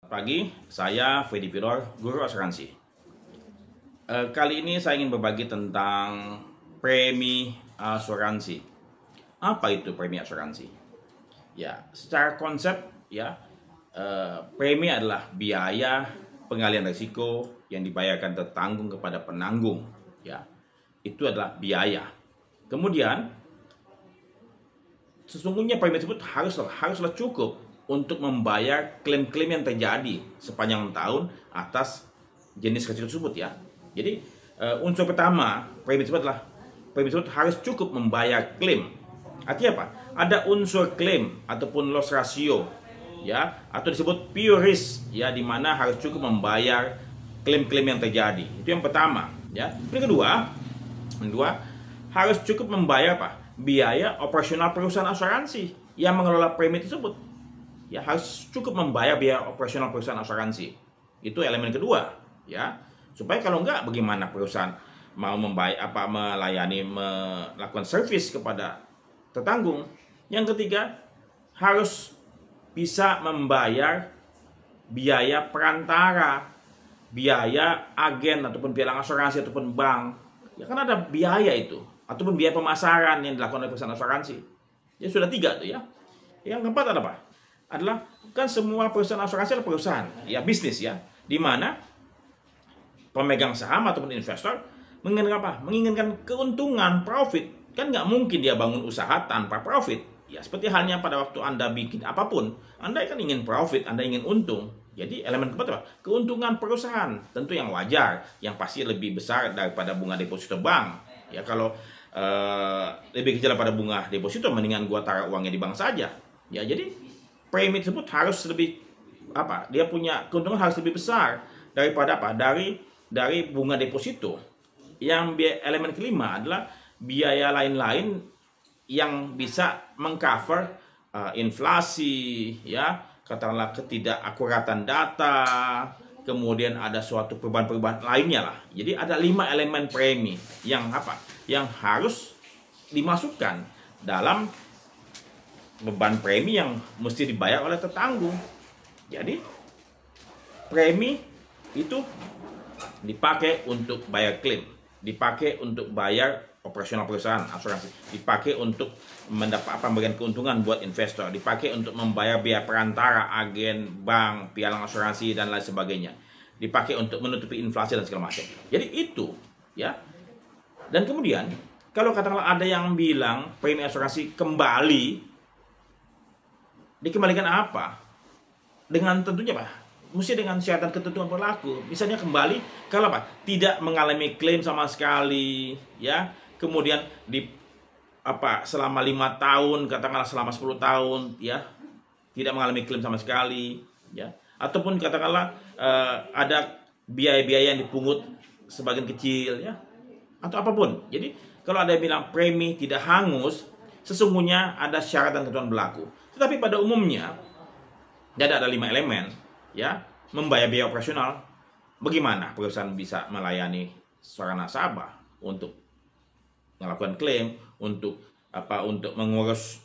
Pagi, saya Fedi Piror, guru asuransi. Kali ini saya ingin berbagi tentang premi asuransi. Apa itu premi asuransi? Ya, secara konsep ya, premi adalah biaya pengalihan risiko yang dibayarkan tertanggung kepada penanggung. Ya, itu adalah biaya. Kemudian, sesungguhnya premi tersebut haruslah cukup untuk membayar klaim-klaim yang terjadi sepanjang tahun atas jenis risiko tersebut ya. Jadi unsur pertama premi tersebut harus cukup membayar klaim. Artinya apa? Ada unsur klaim ataupun loss ratio ya, atau disebut pure risk ya, di mana harus cukup membayar klaim-klaim yang terjadi. Itu yang pertama ya. Yang kedua harus cukup membayar apa? Biaya operasional perusahaan asuransi yang mengelola premi tersebut. Ya, harus cukup membayar biaya operasional perusahaan asuransi. Itu elemen kedua ya. Supaya kalau enggak, bagaimana perusahaan mau melakukan servis kepada tertanggung. Yang ketiga, harus bisa membayar biaya perantara, biaya agen ataupun pialang asuransi ataupun bank. Ya kan ada biaya itu, ataupun biaya pemasaran yang dilakukan oleh perusahaan asuransi. Ya sudah 3 tuh ya. Yang keempat adalah kan semua perusahaan asuransi adalah perusahaan ya, bisnis ya, di mana pemegang saham ataupun investor menginginkan keuntungan, profit. Kan nggak mungkin dia bangun usaha tanpa profit ya. Seperti halnya pada waktu Anda bikin apapun, Anda kan ingin profit, Anda ingin untung. Jadi elemen keempat apa? Keuntungan perusahaan, tentu yang wajar, yang pasti lebih besar daripada bunga deposito bank ya. Kalau lebih kecil daripada bunga deposito, mendingan gua taruh uangnya di bank saja ya. Jadi premi tersebut harus lebih dia punya keuntungan harus lebih besar daripada dari bunga deposito. Yang elemen kelima adalah biaya lain-lain yang bisa mengcover inflasi ya, katakanlah ketidakakuratan data, kemudian ada suatu perubahan-perubahan lainnya lah. Jadi ada 5 elemen premi yang harus dimasukkan dalam beban premi yang mesti dibayar oleh tertanggung. Jadi premi itu dipakai untuk bayar klaim, dipakai untuk bayar operasional perusahaan asuransi, dipakai untuk memberikan keuntungan buat investor, dipakai untuk membayar biaya perantara, agen, bank, pialang asuransi dan lain sebagainya, dipakai untuk menutupi inflasi dan segala macam. Jadi itu ya. Dan kemudian kalau katakanlah ada yang bilang premi asuransi dikembalikan apa? Dengan tentunya mesti dengan syarat dan ketentuan berlaku. Misalnya kembali kalau tidak mengalami klaim sama sekali ya. Kemudian selama 5 tahun, katakanlah selama 10 tahun ya, tidak mengalami klaim sama sekali ya. Ataupun katakanlah ada biaya-biaya yang dipungut sebagian kecil ya, atau apapun. Jadi kalau ada yang bilang premi tidak hangus, sesungguhnya ada syarat dan ketentuan berlaku. Tetapi pada umumnya ada 5 elemen ya. Membayar biaya operasional. Bagaimana perusahaan bisa melayani seorang nasabah untuk melakukan klaim, untuk mengurus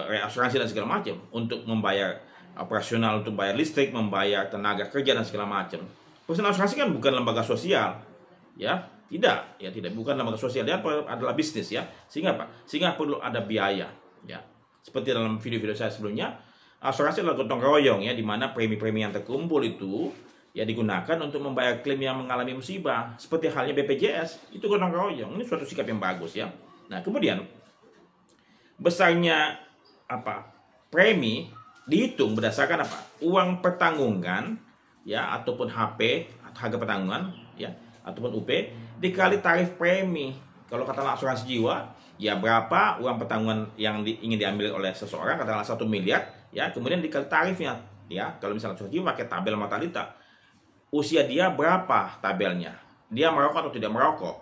reasuransi dan segala macam, untuk membayar operasional, untuk bayar listrik, membayar tenaga kerja dan segala macam. Perusahaan asuransi kan bukan lembaga sosial ya. Tidak, bukan lembaga sosial, dia adalah bisnis ya. Sehingga perlu ada biaya ya. Seperti dalam video-video saya sebelumnya, asuransi adalah gotong royong ya, di mana premi-premi yang terkumpul itu ya digunakan untuk membayar klaim yang mengalami musibah. Seperti halnya BPJS, itu gotong royong. Ini suatu sikap yang bagus ya. Nah, kemudian besarnya premi dihitung berdasarkan uang pertanggungan ya, ataupun HP, harga pertanggungan ya, ataupun UP dikali tarif premi. Kalau katakanlah asuransi jiwa ya, berapa uang pertanggungan yang ingin diambil oleh seseorang, katakanlah 1 miliar ya, kemudian dikali tarifnya ya. Kalau misalnya asuransi jiwa pakai tabel mortalita, usia dia berapa tabelnya, dia merokok atau tidak merokok,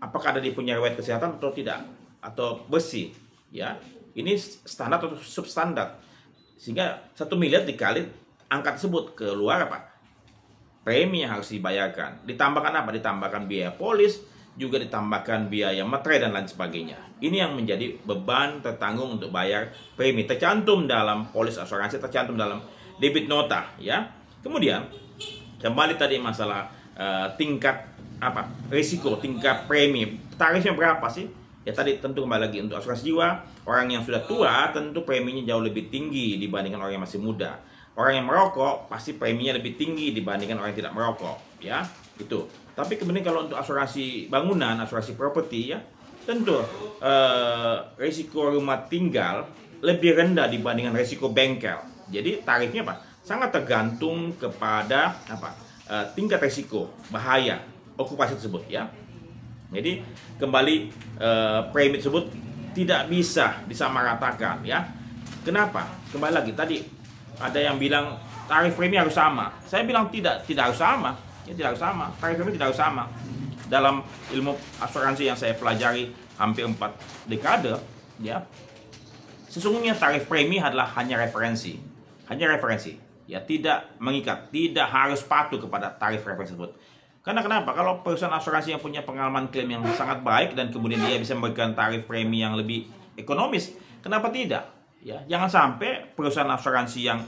apakah dia punya riwayat kesehatan atau tidak, atau bersih ya. Ini standar atau substandar, sehingga 1 miliar dikali angka tersebut, keluar premi yang harus dibayarkan. Ditambahkan ditambahkan biaya polis, juga ditambahkan biaya materai dan lain sebagainya. Ini yang menjadi beban tertanggung untuk bayar premi. Tercantum dalam polis asuransi, tercantum dalam debit nota ya. Kemudian kembali tadi masalah tingkat risiko, tingkat premi, tarifnya berapa sih? Ya tadi tentu kembali lagi untuk asuransi jiwa, orang yang sudah tua tentu preminya jauh lebih tinggi dibandingkan orang yang masih muda. Orang yang merokok pasti preminya lebih tinggi dibandingkan orang yang tidak merokok, ya itu. Tapi kemudian kalau untuk asuransi bangunan, asuransi properti, ya tentu risiko rumah tinggal lebih rendah dibandingkan risiko bengkel. Jadi tarifnya sangat tergantung kepada tingkat risiko bahaya okupasi tersebut, ya. Jadi kembali premi tersebut tidak bisa disamaratakan, ya. Kenapa? Kembali lagi tadi ada yang bilang tarif premi harus sama. Saya bilang tidak harus sama. Ya, tidak harus sama. Tarif premi tidak harus sama. Dalam ilmu asuransi yang saya pelajari hampir 4 dekade, ya. Sesungguhnya tarif premi adalah hanya referensi. Hanya referensi. Ya, tidak mengikat, tidak harus patuh kepada tarif referensi tersebut. Karena kenapa? Kalau perusahaan asuransi yang punya pengalaman klaim yang sangat baik dan kemudian dia bisa memberikan tarif premi yang lebih ekonomis, kenapa tidak? Ya, jangan sampai perusahaan asuransi yang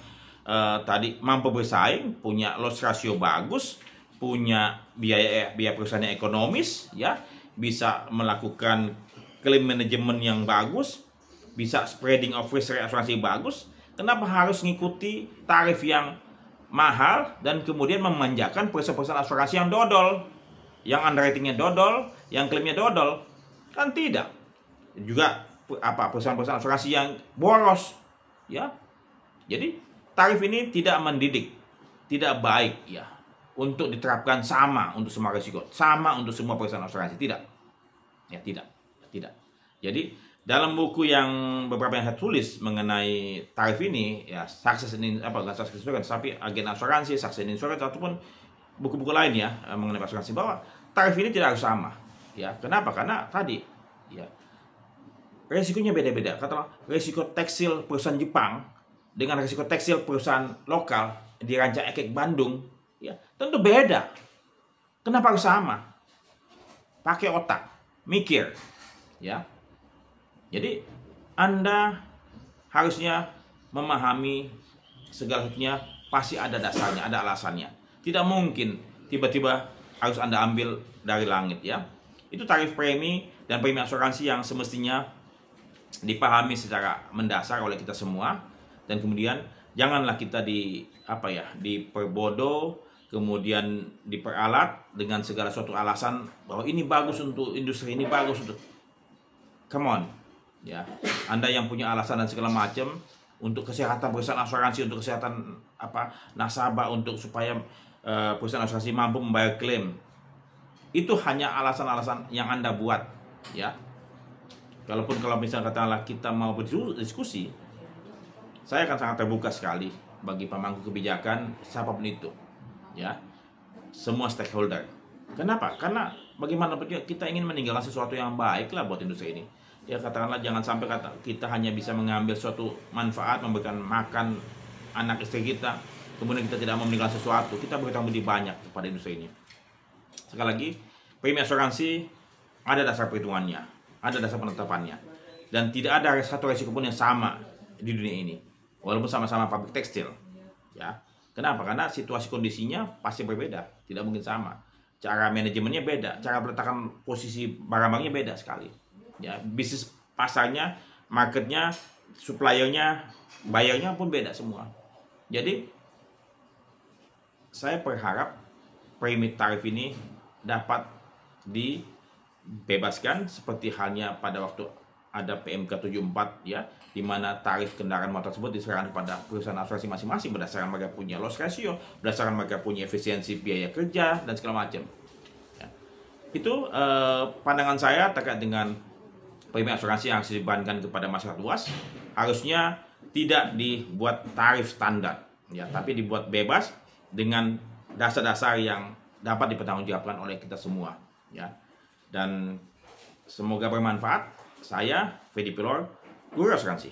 tadi mampu bersaing, punya loss ratio bagus, punya biaya perusahaan yang ekonomis, ya, bisa melakukan claim management yang bagus, bisa spreading of risk asuransi bagus, kenapa harus mengikuti tarif yang mahal dan kemudian memanjakan perusahaan asuransi yang dodol, yang underwritingnya dodol, yang klaimnya dodol? Kan tidak. Juga perusahaan-perusahaan asuransi yang boros, ya. Jadi tarif ini tidak mendidik, tidak baik, ya, untuk diterapkan sama untuk semua risiko, sama untuk semua perusahaan asuransi. Tidak, ya, tidak. Jadi dalam buku yang beberapa yang saya tulis mengenai tarif ini, ya, Success Insurance, tapi agen asuransi, Success Insurance, ataupun buku-buku lain, ya, mengenai asuransi, bahwa tarif ini tidak harus sama, ya. Kenapa? Karena tadi, ya, resikonya beda-beda. Katakanlah resiko tekstil perusahaan Jepang dengan resiko tekstil perusahaan lokal di Ranca Ekek Bandung, ya, tentu beda. Kenapa harus sama? Pakai otak, mikir, ya. Jadi Anda harusnya memahami segala sesuatunya pasti ada dasarnya, ada alasannya. Tidak mungkin tiba-tiba harus Anda ambil dari langit, ya. Itu tarif premi dan premi asuransi yang semestinya dipahami secara mendasar oleh kita semua, dan kemudian janganlah kita diperbodoh, kemudian diperalat dengan segala suatu alasan bahwa ini bagus untuk industri, ini bagus untuk, come on. Ya, Anda yang punya alasan dan segala macam untuk kesehatan perusahaan asuransi, untuk kesehatan nasabah, untuk supaya perusahaan asuransi mampu membayar klaim, itu hanya alasan-alasan yang Anda buat, ya. Kalau misalnya katakanlah kita mau berdiskusi, saya akan sangat terbuka sekali bagi pemangku kebijakan siapapun itu, ya, semua stakeholder. Kenapa? Karena bagaimanapun juga kita ingin meninggalkan sesuatu yang baik lah buat industri ini. Ya, katakanlah jangan sampai kita hanya bisa mengambil suatu manfaat, memberikan makan anak istri kita, kemudian kita tidak mau meninggalkan sesuatu. Kita berhutang budi banyak kepada industri ini. Sekali lagi, premi asuransi ada dasar perhitungannya, ada dasar penetapannya, dan tidak ada satu resiko pun yang sama di dunia ini, walaupun sama-sama pabrik tekstil, ya. Kenapa? Karena situasi kondisinya pasti berbeda, tidak mungkin sama. Cara manajemennya beda, cara peletakan posisi barang-barangnya beda sekali. Ya, bisnis pasarnya, marketnya, suppliernya, bayarnya pun beda semua. Jadi saya berharap premi tarif ini dapat dibebaskan seperti halnya pada waktu ada PMK 74, ya, di mana tarif kendaraan motor tersebut diserahkan kepada perusahaan asuransi masing-masing berdasarkan mereka punya loss ratio, berdasarkan mereka punya efisiensi biaya kerja dan segala macam. Ya. Itu pandangan saya terkait dengan premi asuransi yang harus dibebankan kepada masyarakat luas. Harusnya tidak dibuat tarif standar, ya, tapi dibuat bebas dengan dasar-dasar yang dapat dipertanggungjawabkan oleh kita semua, ya. Dan semoga bermanfaat. Saya Fedi Pilor, Guru Asuransi.